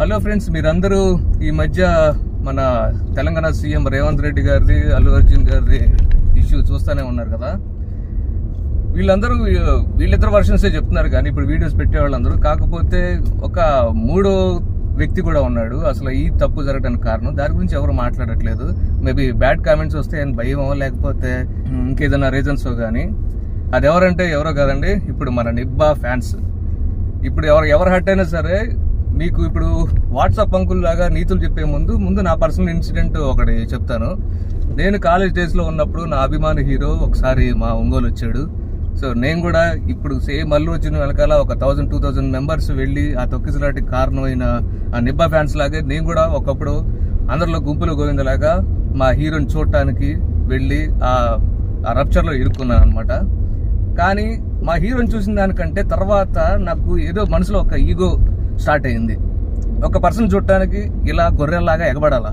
Hello friends, మీరందరూ ఈ మధ్య మన తెలంగాణ సీఎం రేవంత్ రెడ్డి గారిది, అల్లు అర్జున్ గారిది ఇష్యూ చూస్తూనే ఉన్నారు కదా. వీళ్ళిద్దరు వర్షన్సే చెప్తున్నారు కానీ ఇప్పుడు వీడియోస్ పెట్టే వాళ్ళందరూ. కాకపోతే ఒక మూడో వ్యక్తి కూడా ఉన్నాడు అసలు ఈ తప్పు జరగడానికి కారణం. దాని గురించి ఎవరు మాట్లాడట్లేదు. మేబీ బ్యాడ్ కామెంట్స్ వస్తే ఆయన భయమో లేకపోతే ఇంకేదైనా రీజన్స్ కానీ. అది ఎవరంటే ఎవరో కాదండి, ఇప్పుడు మన నిబ్బా ఫ్యాన్స్. ఇప్పుడు ఎవరు హర్ట్ అయినా సరే మీకు ఇప్పుడు వాట్సాప్ అంకుల్ లాగా నీతులు చెప్పే ముందు నా పర్సనల్ ఇన్సిడెంట్ ఒకటి చెప్తాను. నేను కాలేజ్ డేస్ లో ఉన్నప్పుడు నా అభిమాన హీరో ఒకసారి మా ఒంగోలు వచ్చాడు. సో నేను కూడా ఇప్పుడు సేమ్ అల్లు అర్జున్ వెనకాల ఒక 1000-2000 మెంబర్స్ వెళ్ళి ఆ తొక్కిసలాటికి కారణమైన ఆ నిబ్బా ఫ్యాన్స్ లాగే నేను కూడా ఒకప్పుడు అందరిలో గుంపులో గోవిందలాగా మా హీరోని చూడటానికి వెళ్ళి ఆ రప్చర్ లో ఇరుక్కున్నాను అనమాట. కానీ మా హీరోని చూసిన దానికంటే తర్వాత నాకు ఏదో మనసులో ఒక ఈగో స్టార్ట్ అయింది. ఒక పర్సన్ చూడటానికి ఇలా గొర్రెల్లాగా ఎగబడాలా,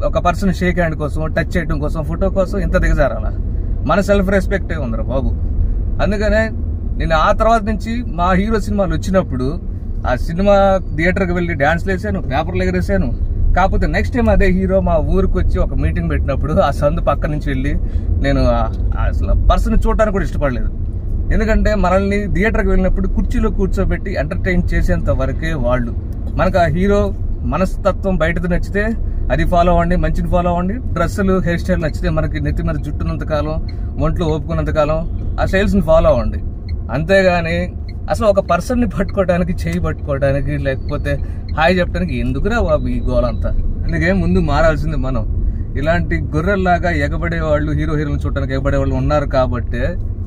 ఒక పర్సన్ షేక్ హ్యాండ్ కోసం, టచ్ చేయడం కోసం, ఫోటో కోసం ఇంత దిగజారాలా? మన సెల్ఫ్ రెస్పెక్టే ఉందిరా బాబు. అందుకనే నేను ఆ తర్వాత నుంచి మా హీరో సినిమాలు వచ్చినప్పుడు ఆ సినిమా థియేటర్కి వెళ్ళి డాన్స్లు వేసాను, పేపర్లు ఎగరేసాను. కాకపోతే నెక్స్ట్ టైం అదే హీరో మా ఊరికి వచ్చి ఒక మీటింగ్ పెట్టినప్పుడు ఆ సందు పక్క నుంచి వెళ్ళి నేను అసలు పర్సన్ చూడటానికి కూడా ఇష్టపడలేదు. ఎందుకంటే మనల్ని థియేటర్కి వెళ్ళినప్పుడు కుర్చీలో కూర్చోబెట్టి ఎంటర్టైన్ చేసేంత వరకే వాళ్ళు. మనకు ఆ హీరో మనస్తత్వం బయటది నచ్చితే అది ఫాలో అవ్వండి, మంచిని ఫాలో అవ్వండి. డ్రెస్సులు, హెయిర్ స్టైల్ నచ్చితే మనకి నెత్తి మీద జుట్టున్నంత కాలం, ఒంట్లో ఓపుకున్నంత కాలం ఆ స్టైల్స్ని ఫాలో అవ్వండి. అంతేగాని అసలు ఒక పర్సన్ని పట్టుకోవడానికి, చేయి పట్టుకోవడానికి, లేకపోతే హాయ్ చెప్పడానికి ఎందుకురా బాబు ఈ గోలంతా? అందుకే ముందు మారాల్సింది మనం. ఇలాంటి గొర్రెల్లాగా ఎగబడే వాళ్ళు, హీరోలను చూడడానికి ఎగబడే వాళ్ళు ఉన్నారు కాబట్టి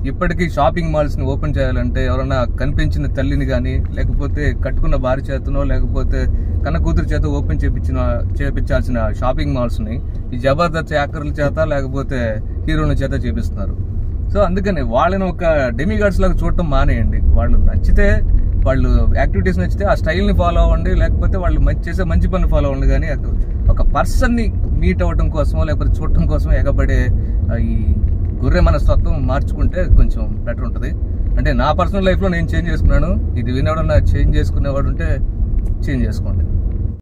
ఇప్పటికీ షాపింగ్ మాల్స్ ని ఓపెన్ చేయాలంటే ఎవరైనా కనిపించిన తల్లిని కానీ, లేకపోతే కట్టుకున్న భార్య చేతనో, లేకపోతే కన్న కూతురు చేత ఓపెన్ చేపించాల్సిన షాపింగ్ మాల్స్ ని ఈ జబర్దస్త్ యాక్టర్ల చేత లేకపోతే హీరోల చేత చేపిస్తున్నారు. సో అందుకని వాళ్ళని ఒక డెమిగాడ్స్ లాగా చూడటం మానేయండి. వాళ్ళు నచ్చితే, వాళ్ళు యాక్టివిటీస్ నచ్చితే ఆ స్టైల్ ని ఫాలో అవ్వండి, లేకపోతే వాళ్ళు చేసే మంచి పని ఫాలో అవ్వండి. కానీ ఒక పర్సన్ ని మీట్ అవ్వడం కోసమో లేకపోతే చూడటం కోసం ఎగబడే ఈ గొర్రె మనస్తత్వం మార్చుకుంటే కొంచెం బెటర్ ఉంటుంది. అంటే నా పర్సనల్ లైఫ్ లో నేను చేంజ్ చేసుకున్నాను. ఇది వినడం చేంజ్ చేసుకునేవాడు ఉంటే చేంజ్ చేసుకోండి.